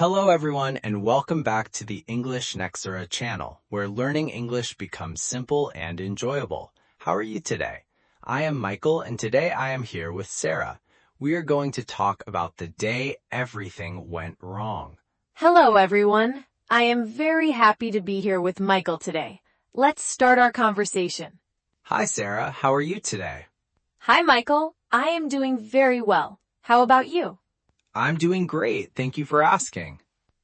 Hello everyone and welcome back to the English Nexora channel, where learning English becomes simple and enjoyable. How are you today? I am Michael and today I am here with Sarah. We are going to talk about the day everything went wrong. Hello everyone. I am very happy to be here with Michael today. Let's start our conversation. Hi Sarah, how are you today? Hi Michael. I am doing very well. How about you? I'm doing great, thank you for asking.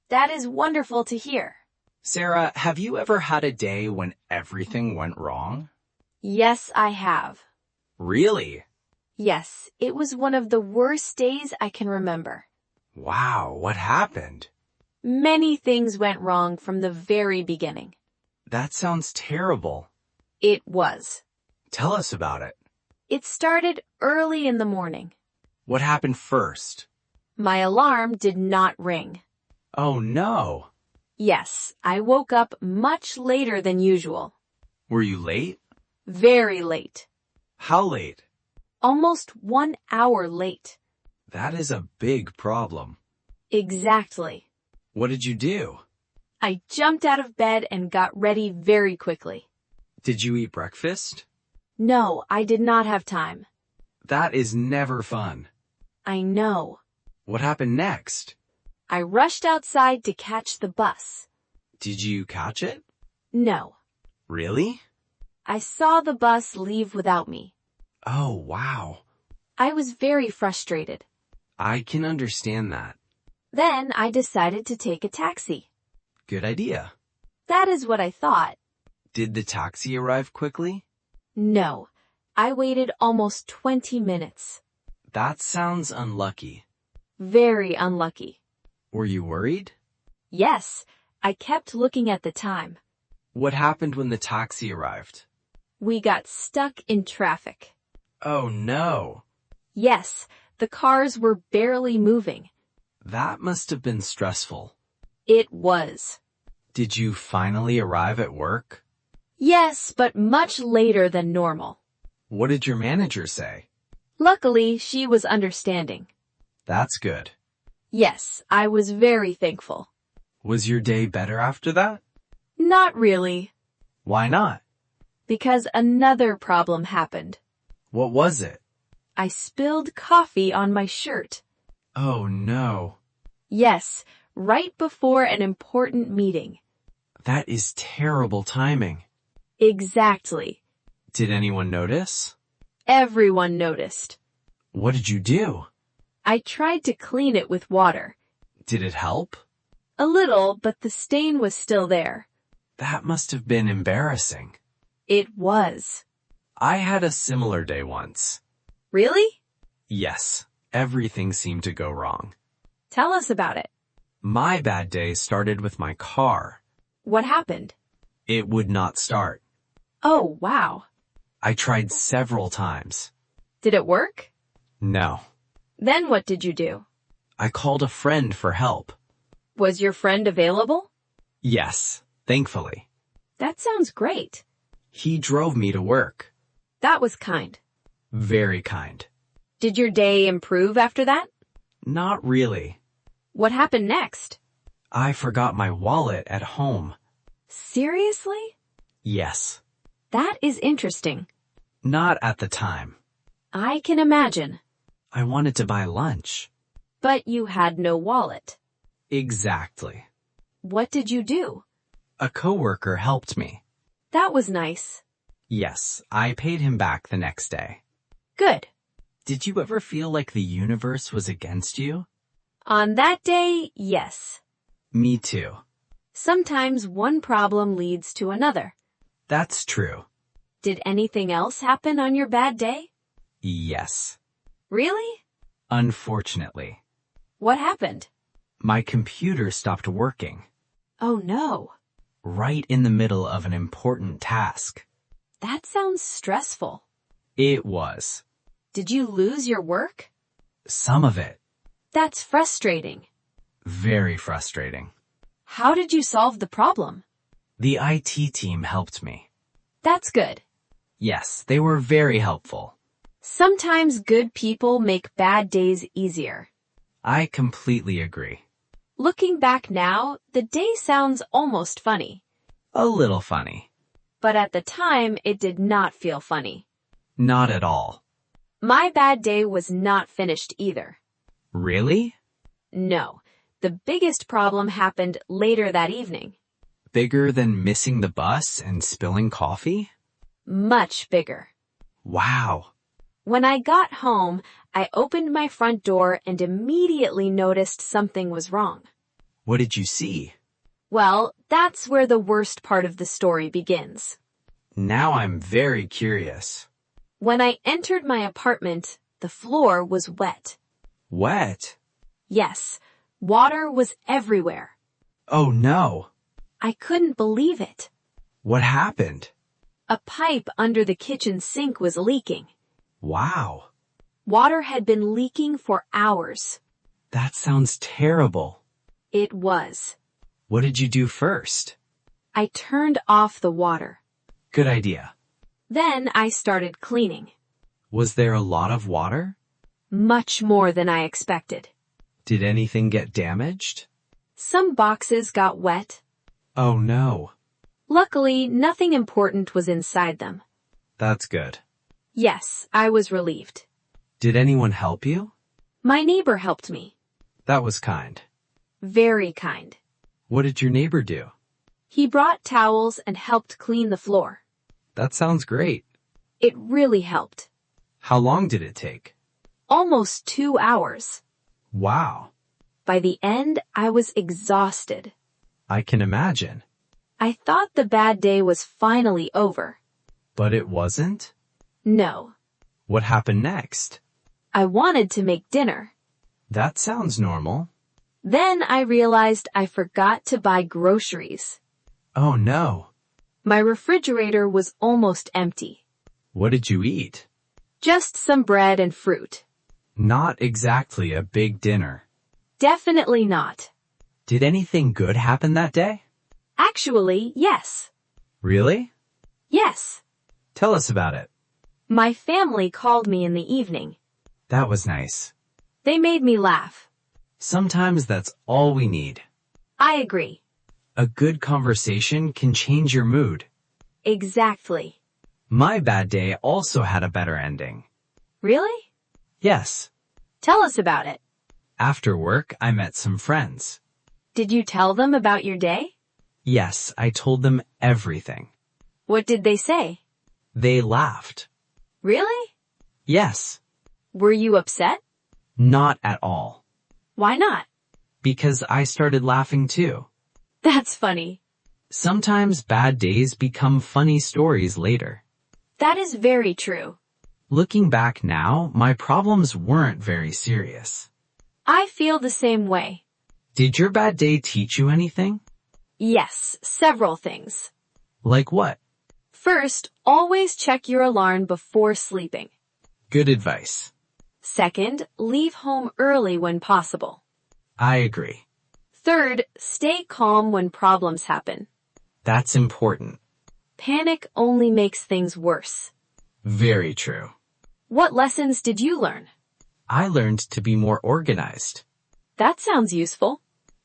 That is wonderful to hear. Sarah, have you ever had a day when everything went wrong? Yes, I have. Really? Yes, it was one of the worst days I can remember. Wow, what happened? Many things went wrong from the very beginning. That sounds terrible. It was. Tell us about it. It started early in the morning. What happened first? My alarm did not ring. Oh no. Yes, I woke up much later than usual. Were you late? Very late. How late? Almost 1 hour late. That is a big problem. Exactly. What did you do? I jumped out of bed and got ready very quickly. Did you eat breakfast? No, I did not have time. That is never fun. I know. What happened next? I rushed outside to catch the bus. Did you catch it? No. Really? I saw the bus leave without me. Oh, wow. I was very frustrated. I can understand that. Then I decided to take a taxi. Good idea. That is what I thought. Did the taxi arrive quickly? No. I waited almost 20 minutes. That sounds unlucky. Very unlucky. Were you worried? Yes, I kept looking at the time. What happened when the taxi arrived? We got stuck in traffic. Oh no. Yes, the cars were barely moving. That must have been stressful. It was. Did you finally arrive at work? Yes, but much later than normal. What did your manager say? Luckily, she was understanding. That's good. Yes, I was very thankful. Was your day better after that? Not really. Why not? Because another problem happened. What was it? I spilled coffee on my shirt. Oh no. Yes, right before an important meeting. That is terrible timing. Exactly. Did anyone notice? Everyone noticed. What did you do? I tried to clean it with water. Did it help? A little, but the stain was still there. That must have been embarrassing. It was. I had a similar day once. Really? Yes, everything seemed to go wrong. Tell us about it. My bad day started with my car. What happened? It would not start. Oh, wow. I tried several times. Did it work? No. Then what did you do? I called a friend for help. Was your friend available? Yes, thankfully. That sounds great. He drove me to work. That was kind. Very kind. Did your day improve after that? Not really. What happened next? I forgot my wallet at home. Seriously? Yes. That is interesting. Not at the time. I can imagine. I wanted to buy lunch. But you had no wallet. Exactly. What did you do? A coworker helped me. That was nice. Yes, I paid him back the next day. Good. Did you ever feel like the universe was against you? On that day, yes. Me too. Sometimes one problem leads to another. That's true. Did anything else happen on your bad day? Yes. Really? Unfortunately. What happened? My computer stopped working. Oh no. Right in the middle of an important task. That sounds stressful. It was. Did you lose your work? Some of it. That's frustrating. Very frustrating. How did you solve the problem? The IT team helped me. That's good. Yes, they were very helpful. Sometimes good people make bad days easier. I completely agree. Looking back now, the day sounds almost funny. A little funny. But at the time, it did not feel funny. Not at all. My bad day was not finished either. Really? No, the biggest problem happened later that evening. Bigger than missing the bus and spilling coffee? Much bigger. Wow. When I got home, I opened my front door and immediately noticed something was wrong. What did you see? Well, that's where the worst part of the story begins. Now I'm very curious. When I entered my apartment, the floor was wet. Wet? Yes, water was everywhere. Oh no. I couldn't believe it. What happened? A pipe under the kitchen sink was leaking. Wow. Water had been leaking for hours. That sounds terrible. It was. What did you do first? I turned off the water. Good idea. Then I started cleaning. Was there a lot of water? Much more than I expected. Did anything get damaged? Some boxes got wet. Oh no. Luckily, nothing important was inside them. That's good. Yes, I was relieved. Did anyone help you? My neighbor helped me. That was kind. Very kind. What did your neighbor do? He brought towels and helped clean the floor. That sounds great. It really helped. How long did it take? Almost 2 hours. Wow. By the end, I was exhausted. I can imagine. I thought the bad day was finally over. But it wasn't? No. What happened next? I wanted to make dinner. That sounds normal. Then I realized I forgot to buy groceries. Oh no. My refrigerator was almost empty. What did you eat? Just some bread and fruit. Not exactly a big dinner. Definitely not. Did anything good happen that day? Actually, yes. Really? Yes. Tell us about it. My family called me in the evening. That was nice. They made me laugh. Sometimes that's all we need. I agree. A good conversation can change your mood. Exactly. My bad day also had a better ending. Really? Yes. Tell us about it. After work, I met some friends. Did you tell them about your day? Yes, I told them everything. What did they say? They laughed. Really? Yes. Were you upset? Not at all. Why not? Because I started laughing too. That's funny. Sometimes bad days become funny stories later. That is very true. Looking back now, my problems weren't very serious. I feel the same way. Did your bad day teach you anything? Yes, several things. Like what? First, always check your alarm before sleeping. Good advice. Second, leave home early when possible. I agree. Third, stay calm when problems happen. That's important. Panic only makes things worse. Very true. What lessons did you learn? I learned to be more organized. That sounds useful.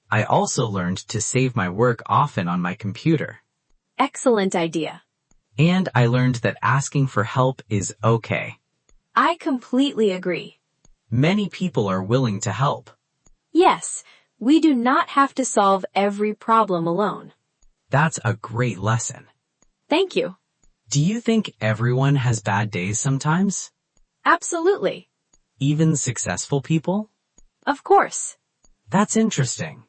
I also learned to save my work often on my computer. Excellent idea. And I learned that asking for help is okay. I completely agree. Many people are willing to help. Yes, we do not have to solve every problem alone. That's a great lesson. Thank you. Do you think everyone has bad days sometimes? Absolutely. Even successful people? Of course. That's interesting.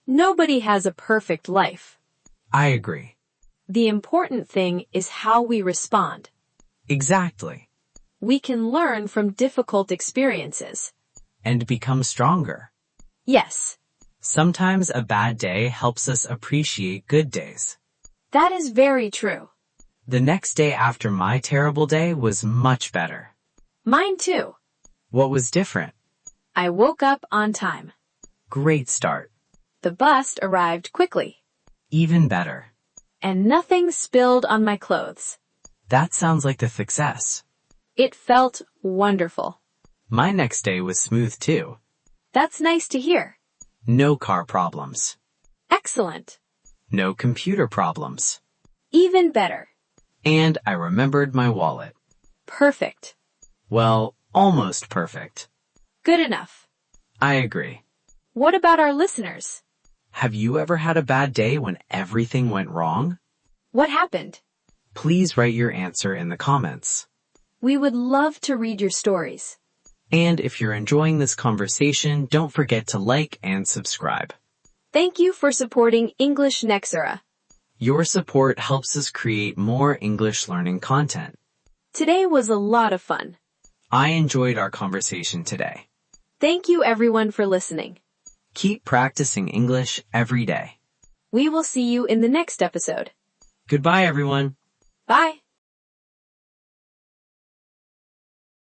Nobody has a perfect life. I agree. The important thing is how we respond. Exactly. We can learn from difficult experiences. And become stronger. Yes. Sometimes a bad day helps us appreciate good days. That is very true. The next day after my terrible day was much better. Mine too. What was different? I woke up on time. Great start. The bus arrived quickly. Even better. And nothing spilled on my clothes. That sounds like the success. It felt wonderful. My next day was smooth too. That's nice to hear. No car problems. Excellent. No computer problems. Even better. And I remembered my wallet. Perfect. Well, almost perfect. Good enough. I agree. What about our listeners? Have you ever had a bad day when everything went wrong? What happened? Please write your answer in the comments. We would love to read your stories. And if you're enjoying this conversation, don't forget to like and subscribe. Thank you for supporting English Nexora. Your support helps us create more English learning content. Today was a lot of fun. I enjoyed our conversation today. Thank you everyone for listening. Keep practicing English every day. We will see you in the next episode. Goodbye, everyone. Bye.